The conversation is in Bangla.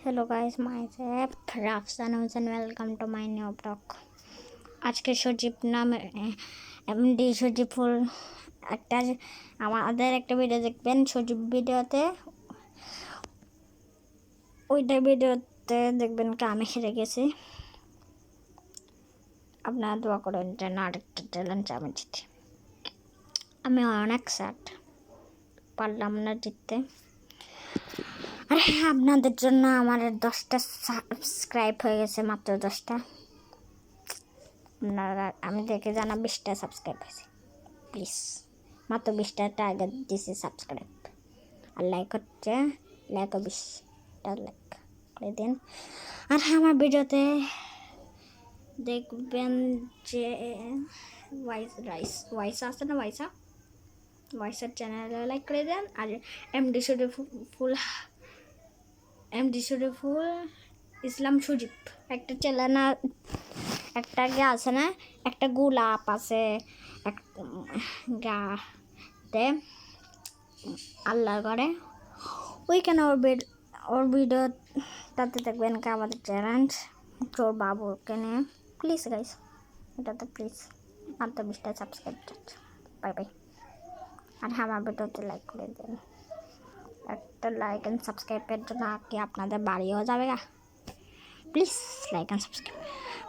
Hello guys, myself Rafsan and welcome to my new blog. আজকে সজীব নামে এমডি সজীব ফুল একটা আমাদের একটা ভিডিও দেখবেন সজীব ভিডিওতে ওইটা ভিডিওতে দেখবেন কি আমি হেরে গেছি। আপনারা দোয়া করেন যেন আরেকটা চ্যালেঞ্জ আমি জিতি। আমি অনেক স্যাড, পারলাম না জিততে। আরে আপনাদের জন্য আমার 10টা সাবস্ক্রাইব হয়ে গেছে, মাত্র 10টা। আপনারা আমি দেখে জানা 20টা সাবস্ক্রাইব হয়েছে, প্লিজ মাত্র 20টা টার্গেট দিয়েছি সাবস্ক্রাইব। আর লাইক হচ্ছে লাইক 20টা লাইক করে দিন। আর আমার ভিডিওতে দেখবেন যে ওয়াইসা আছে না, ওয়াইসার চ্যানেলে লাইক করে দেন। আর এমডি শরীফুল ইসলাম সজীব একটা চ্যানেল একটা আছে না, একটা গোলাপ আছে গাতে আল্লাহ করে ওইখানে ওর ভিডিওটাতে দেখবেন কি আমাদের চ্যালেঞ্জ তোর বাবুকে নিয়ে। প্লিজ গাইস, এটাতে প্লিজ মাত্র 20টা সাবস্ক্রাইব চাচ্ছে। Bye bye. আর আমার ভিডিওতে লাইক করে দেন, একটা লাইক অ্যান্ড সাবস্ক্রাইবের জন্য কি আপনাদের বাড়িও যাবে গা। Please like and subscribe.